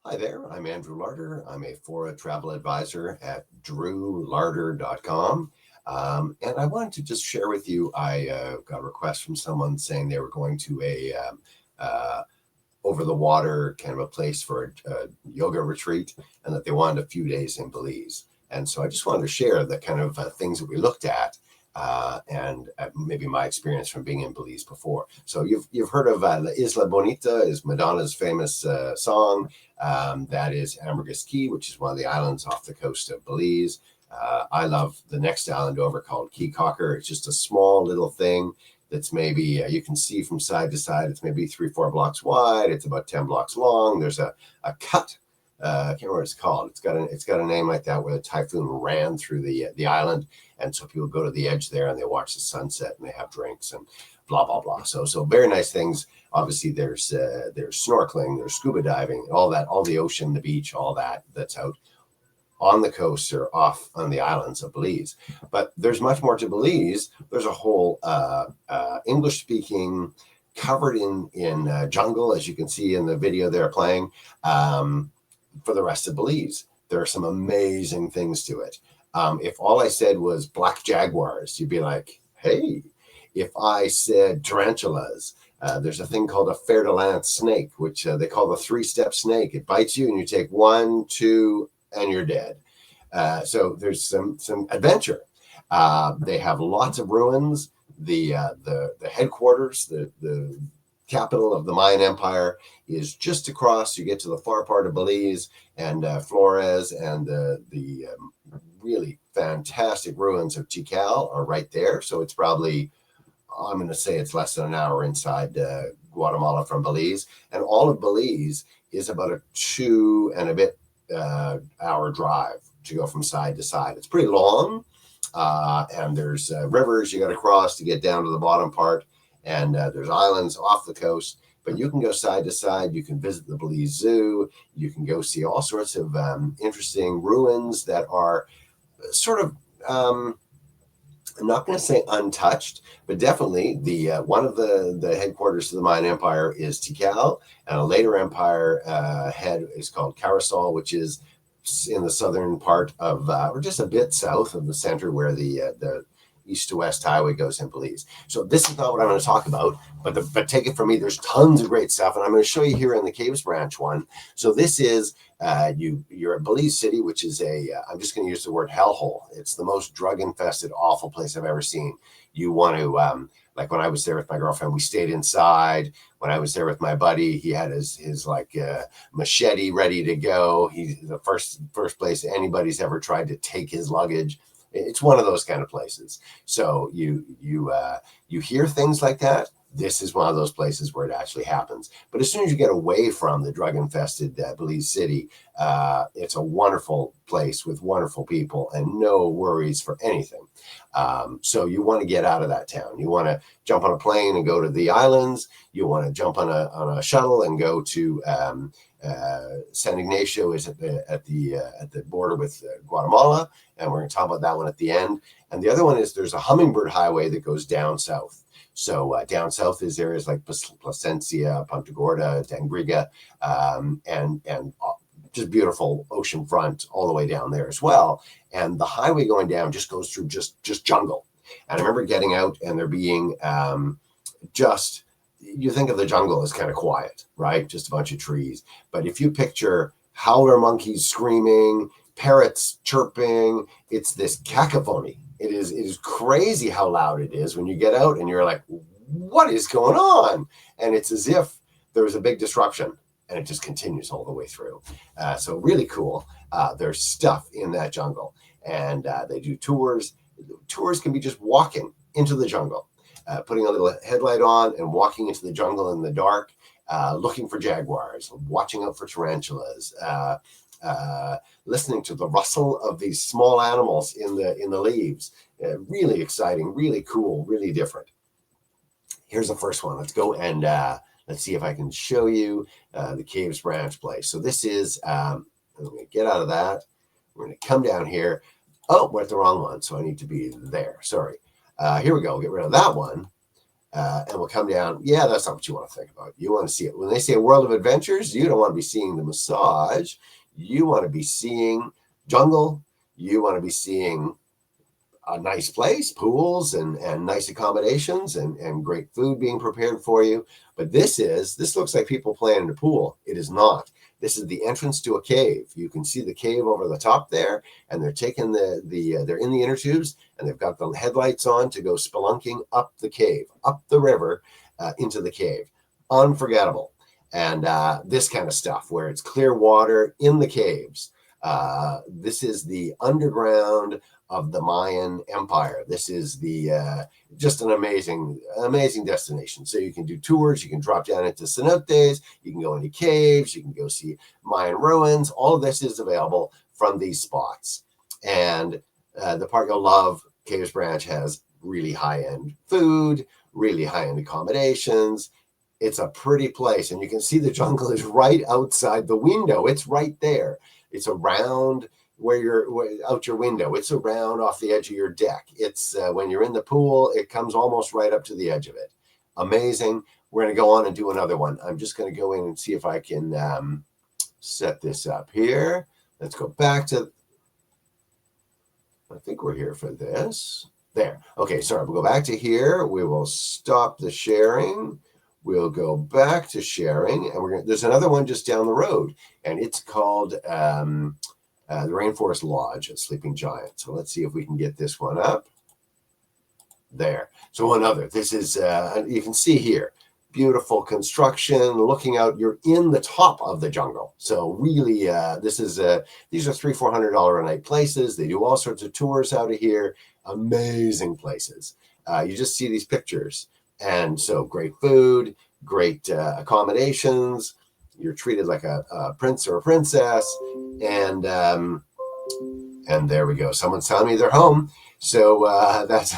Hi there, I'm Andrew Larder. I'm a Fora travel advisor at drewlarder.com. And I wanted to just share with you, I got a request from someone saying they were going to a uh, over the water kind of a place for a yoga retreat and that they wanted a few days in Belize. And so I just wanted to share the kind of things that we looked at and maybe my experience from being in Belize before. So you've heard of La Isla Bonita is Madonna's famous song. That is Ambergris Key, which is one of the islands off the coast of Belize. I love the next island over called Key Cocker. It's just a small little thing that's maybe you can see from side to side. It's maybe 3-4 blocks wide. It's about 10 blocks long. There's a cut. I can't remember what it's called. It's got a name like that where the typhoon ran through the island, and so people go to the edge there and they watch the sunset and they have drinks and blah blah blah. So very nice things. Obviously, there's snorkeling, there's scuba diving, all that, all the ocean, the beach, all that's out on the coast or off on the islands of Belize. But there's much more to Belize. There's a whole English-speaking, covered in jungle, as you can see in the video they're playing, for the rest of Belize. There are some amazing things to it. If all I said was black jaguars, you'd be like, hey. If I said tarantulas, there's a thing called a fer-de-lance snake, which they call the 3-step snake. It bites you and you take 1, 2, and you're dead. So there's some adventure. They have lots of ruins. The headquarters, the capital of the Mayan Empire, is just across. You get to the far part of Belize and Flores, and the really fantastic ruins of Tikal are right there. So it's probably, I'm going to say it's less than an hour inside Guatemala from Belize. And all of Belize is about a 2 and a bit hour drive to go from side to side. It's pretty long, and there's rivers you got to cross to get down to the bottom part, and there's islands off the coast. But you can go side to side. You can visit the Belize Zoo. You can go see all sorts of interesting ruins that are sort of I'm not going to say untouched, but definitely the one of the headquarters of the Mayan Empire is Tikal, and a later empire head is called Carousel, which is in the southern part of, or just a bit south of the center where the east to west highway goes in Belize. So this is not what I'm going to talk about, but take it from me. There's tons of great stuff, and I'm going to show you here in the Caves Branch one. So this is you're at Belize City, which is I'm just going to use the word hellhole. It's the most drug infested, awful place I've ever seen. You want to like when I was there with my girlfriend, we stayed inside. When I was there with my buddy, he had his like machete ready to go. He's the first place anybody's ever tried to take his luggage. It's one of those kind of places. So you hear things like that. This is one of those places where it actually happens. But as soon as you get away from the drug-infested Belize City, it's a wonderful place with wonderful people and no worries for anything. So you want to get out of that town. You want to jump on a plane and go to the islands. You want to jump on a shuttle and go to San Ignacio is at the border with Guatemala, and we're going to talk about that one at the end. And the other one is there's a hummingbird highway that goes down south. So down south is areas like Plasencia, Punta Gorda, Tangriga, and just beautiful ocean front all the way down there as well. And the highway going down just goes through just jungle. And I remember getting out and there being you think of the jungle as kind of quiet, right? Just a bunch of trees. But if you picture howler monkeys screaming, parrots chirping, it's this cacophony. It is crazy how loud it is when you get out and you're like, what is going on? And it's as if there was a big disruption and it just continues all the way through. So really cool. There's stuff in that jungle, and they do tours. Tours can be just walking into the jungle, putting a little headlight on and walking into the jungle in the dark, looking for jaguars, watching out for tarantulas, listening to the rustle of these small animals in the leaves. Really exciting, really cool, really different. Here's the first one. Let's go and let's see if I can show you the Caves Branch place. So this is, I'm going to get out of that. We're going to come down here. Oh, we're at the wrong one, so I need to be there. Sorry. Here we go. Get rid of that one. and we'll come down. Yeah, that's not what you want to think about. You want to see it. When they say a world of adventures, you don't want to be seeing the massage. You want to be seeing jungle. You want to be seeing a nice place, pools and nice accommodations and great food being prepared for you. But this looks like people playing in the pool. It is not. This is the entrance to a cave. You can see the cave over the top there, and they're taking they're in the inner tubes, and they've got the headlights on to go spelunking up the cave, up the river, into the cave. Unforgettable. And this kind of stuff where it's clear water in the caves. This is the underground of the Mayan Empire. This is the just an amazing destination. So you can do tours, you can drop down into cenotes, you can go into caves, you can go see Mayan ruins. All of this is available from these spots. And the part you'll love, Caves Branch has really high-end food, really high-end accommodations. It's a pretty place, and you can see the jungle is right outside the window. It's right there. It's around where you're out your window. It's around off the edge of your deck. It's when you're in the pool, it comes almost right up to the edge of it. Amazing. We're going to go on and do another one. I'm just going to go in and see if I can set this up here. Let's go back to, I think we're here for this. There. Okay, sorry. We'll go back to here. We will stop the sharing. We'll go back to sharing, and there's another one just down the road, and it's called the Rainforest Lodge at Sleeping Giant. So let's see if we can get this one up. There. So another. This is you can see here, beautiful construction. Looking out, you're in the top of the jungle. So really, this is these are $300-400 a night places. They do all sorts of tours out of here. Amazing places. You just see these pictures. And so great food, great accommodations. You're treated like a prince or a princess. And there we go. Someone's telling me they're home. So that's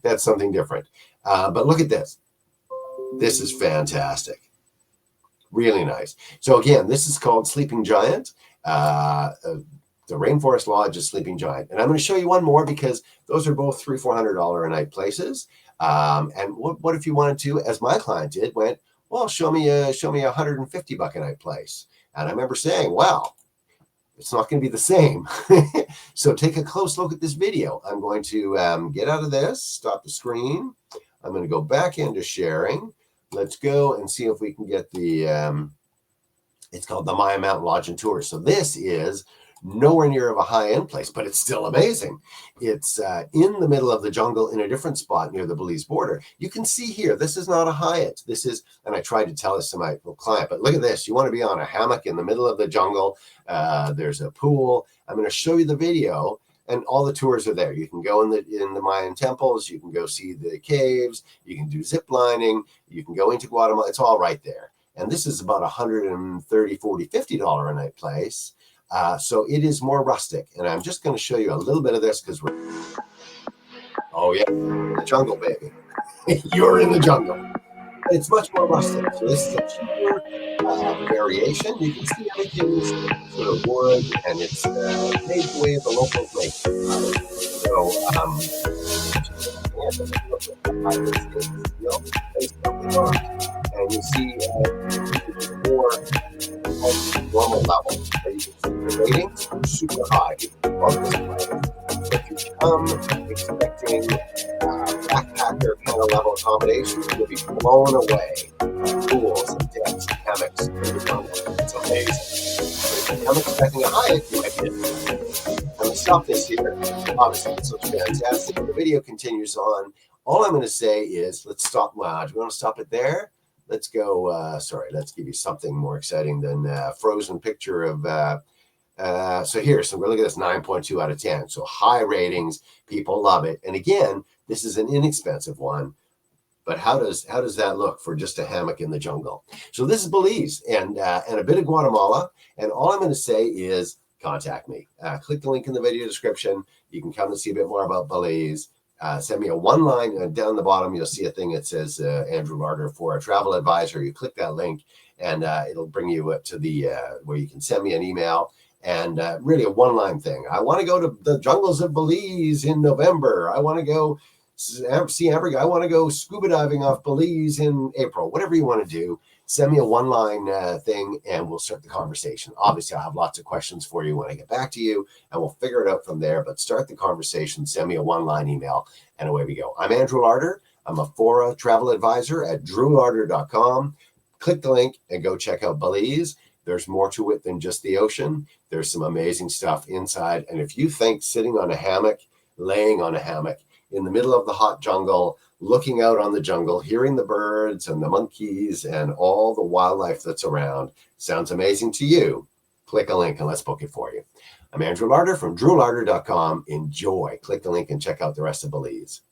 that's something different. But look at this. This is fantastic. Really nice. So again, this is called Sleeping Giant. The Rainforest Lodge is Sleeping Giant. And I'm going to show you one more because those are both $300-400 a night places. And what if you wanted to, as my client did, went, well, show me a $150 a night place. And I remember saying, wow, it's not going to be the same. So take a close look at this video. I'm going to get out of this, stop the screen. I'm going to go back into sharing. Let's go and see if we can get the, it's called the Maya Mountain Lodge and Tours. So this is nowhere near of a high-end place, but it's still amazing. It's in the middle of the jungle in a different spot near the Belize border. You can see here, this is not a Hyatt. This is, and I tried to tell this to my client, but look at this. You want to be on a hammock in the middle of the jungle. There's a pool. I'm going to show you the video, and all the tours are there. You can go in the Mayan temples. You can go see the caves. You can do zip lining. You can go into Guatemala. It's all right there. And this is about $130, $40, $50 a night place. So it is more rustic, and I'm just going to show you a little bit of this because we're, oh yeah, the jungle, baby. You're in the jungle. It's much more rustic. So this is a cheaper variation. You can see everything is sort of wood, and it's made the way the locals make it. And you see more normal level. So you can see the ratings are super high. If you come expecting backpacker kind of level accommodation, you'll be blown away by pools and decks and hammocks in the jungle. It's amazing. If you come expecting a Hyatt, you might get it. I'm going to stop this here. Obviously, it's such fantastic. The video continues on. All I'm going to say is, let's stop. Do we want to stop it there? Let's go. Sorry, let's give you something more exciting than a frozen picture of. So here, so we're looking at this 9.2 out of 10. So high ratings, people love it. And again, this is an inexpensive one. But how does that look for just a hammock in the jungle? So this is Belize and a bit of Guatemala. And all I'm going to say is contact me. Click the link in the video description. You can come and see a bit more about Belize. Send me a one line down the bottom. You'll see a thing that says Andrew Larder for a travel advisor. You click that link and it'll bring you to the where you can send me an email. And really a one line thing. I want to go to the jungles of Belize in November. I want to go See, Amber, I want to go scuba diving off Belize in April. Whatever you want to do, send me a one-line thing and we'll start the conversation. Obviously, I'll have lots of questions for you when I get back to you and we'll figure it out from there. But start the conversation, send me a one-line email, and away we go. I'm Andrew Larder. I'm a Fora travel advisor at drewlarder.com. Click the link and go check out Belize. There's more to it than just the ocean. There's some amazing stuff inside. And if you think sitting on a hammock, laying on a hammock in the middle of the hot jungle, looking out on the jungle, hearing the birds and the monkeys and all the wildlife that's around sounds amazing to you, click a link and let's book it for you. I'm Andrew Larder from drewlarder.com. Enjoy. Click the link and check out the rest of Belize.